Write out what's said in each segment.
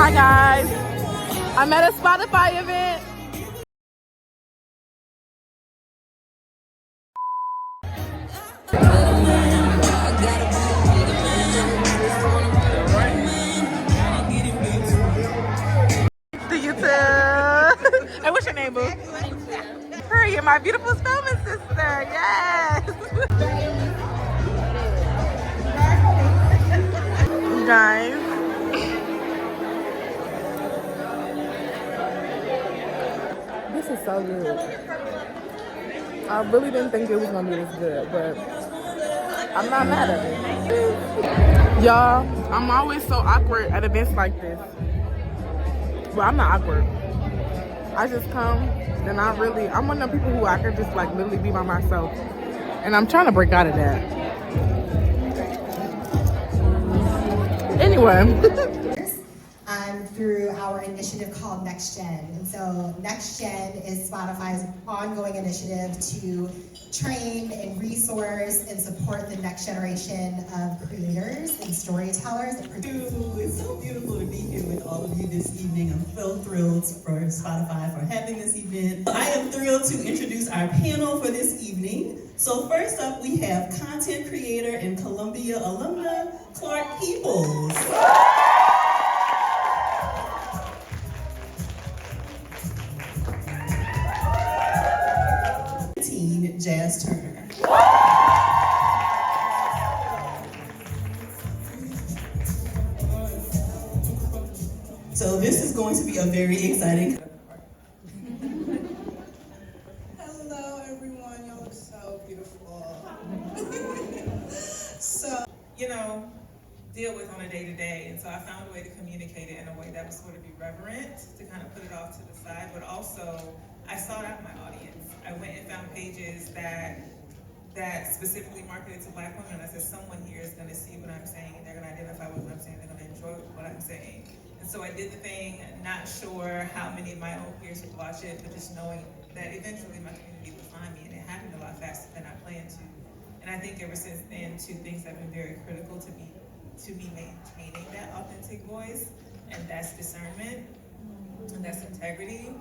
Hi guys, I'm at a Spotify event. To you too. Hey, what's your name, boo? Hurry, you're my beautiful Spelman sister. Yes. You guys. This is so good. I really didn't think it was gonna be this good, but I'm not mad at it. Y'all, I'm always so awkward at events like this. Well, I'm not awkward. I just come and I'm one of them people who I can just like literally be by myself. And I'm trying to break out of that. Anyway. Through our initiative called Next Gen. And so Next Gen is Spotify's ongoing initiative to train and resource and support the next generation of creators and storytellers. It's so beautiful to be here with all of you this evening. I'm so thrilled for Spotify for having this event. I am thrilled to introduce our panel for this evening. So first up, we have content creator and Columbia alumna, Clark Peoples. Jazz Turner. So this is going to be a very exciting. Hello everyone, y'all look so beautiful. So, deal with on a day-to-day, and so I found a way to communicate it in a way that would sort of be reverent, to kind of put it off to the side, but also I sought out my audience. I went and found pages that specifically marketed to Black women. I said, someone here is going to see what I'm saying, and they're going to identify with what I'm saying, they're going to enjoy what I'm saying. And so I did the thing, not sure how many of my own peers would watch it, but just knowing that eventually my community would find me, and it happened a lot faster than I planned to. And I think ever since then, two things have been very critical to me maintaining that authentic voice, and that's discernment, and that's integrity,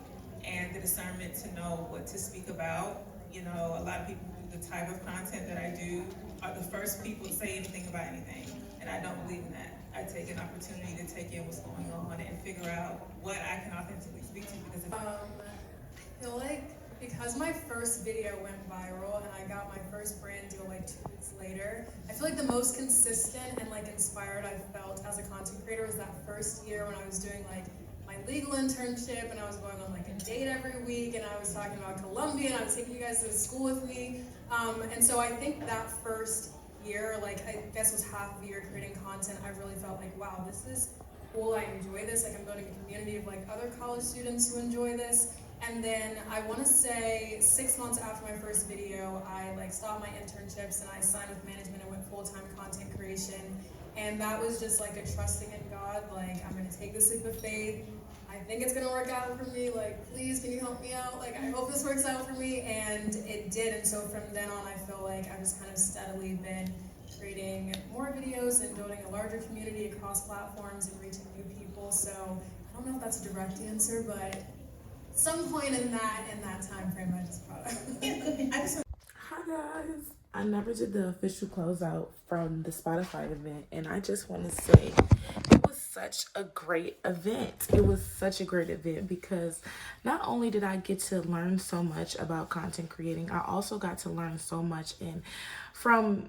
and the discernment to know what to speak about. A lot of people who do the type of content that I do are the first people to say anything about anything, and I don't believe in that. I take an opportunity to take in what's going on and figure out what I can authentically speak to, because I feel like because my first video went viral and I got my first brand deal like 2 weeks later, I feel like the most consistent and like inspired I felt as a content creator was that first year when I was doing like my legal internship and I was going on like a date every week and I was talking about Columbia and I was taking you guys to school with me. And so I think that first year, like I guess was half of the year creating content, I really felt like, wow, this is cool, I enjoy this, like I'm building a community of like other college students who enjoy this. And then I want to say 6 months after my first video, I like stopped my internships and I signed with management and went full-time content creation. And that was just like a trusting in God, like I'm gonna take this leap of faith. I think it's gonna work out for me, like please can you help me out? Like I hope this works out for me, and it did. And so from then on I feel like I've just kind of steadily been creating more videos and building a larger community across platforms and reaching new people. So I don't know if that's a direct answer, but some point in that time frame I just brought up. Hi guys. I never did the official closeout from the Spotify event, and I just want to say it was such a great event. It was such a great event because not only did I get to learn so much about content creating, I also got to learn so much from,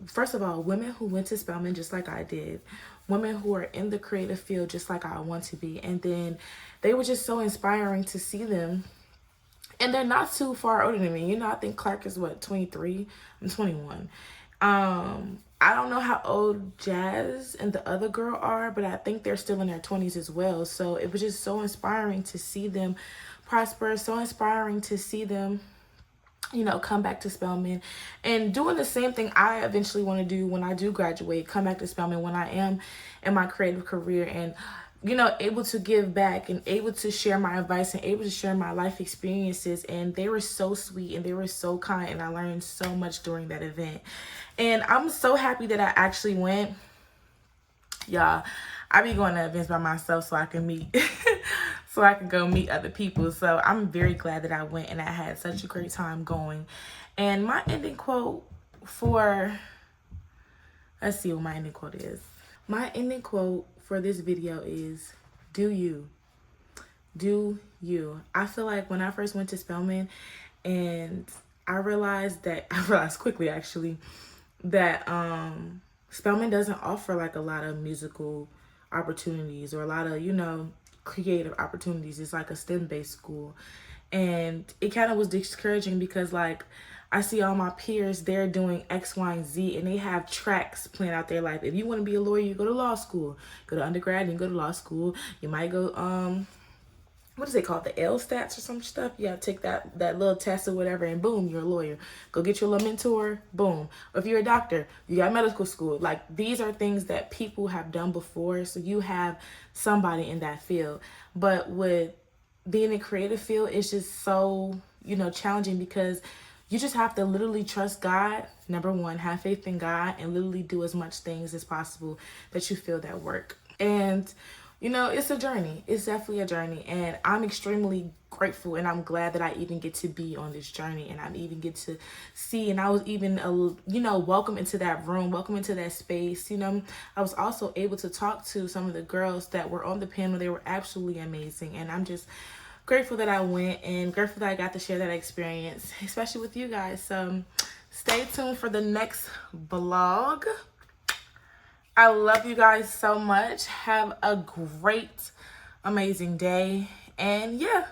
first of all, women who went to Spelman just like I did, women who are in the creative field just like I want to be, and then they were just so inspiring to see them. And they're not too far older than me. I think Clark is what, 23? I'm 21. I don't know how old Jazz and the other girl are, but I think they're still in their 20s as well. So it was just so inspiring to see them prosper, so inspiring to see them, come back to Spelman and doing the same thing I eventually want to do when I do graduate, come back to Spelman when I am in my creative career and able to give back and able to share my advice and able to share my life experiences. And they were so sweet and they were so kind, and I learned so much during that event. And I'm so happy that I actually went. Y'all, I be going to events by myself so I can meet, so I can go meet other people. So I'm very glad that I went and I had such a great time going. And my ending quote for, let's see what my ending quote is. My ending quote for this video is, do you. Do you. I feel like when I first went to Spelman and I realized quickly actually, that Spelman doesn't offer like a lot of musical opportunities or a lot of, creative opportunities. It's like a STEM based school. And it kind of was discouraging because like I see all my peers, they're doing X, Y, and Z, and they have tracks planned out their life. If you want to be a lawyer, you go to law school. Go to undergrad and go to law school. You might go what is it called, the LSATs or some stuff? Yeah, take that little test or whatever, and boom, you're a lawyer. Go get your little mentor, boom. Or if you're a doctor, you got medical school. Like, these are things that people have done before, so you have somebody in that field. But with being in a creative field, it's just so, challenging because you just have to literally trust God, number one, have faith in God, and literally do as much things as possible that you feel that work. And it's a journey. It's definitely a journey. And I'm extremely grateful and I'm glad that I even get to be on this journey and I even get to see. And I was even, welcome into that room, welcome into that space. I was also able to talk to some of the girls that were on the panel. They were absolutely amazing. And I'm just grateful that I went and grateful that I got to share that experience, especially with you guys. So stay tuned for the next vlog. I love you guys so much. Have a great, amazing day. And yeah.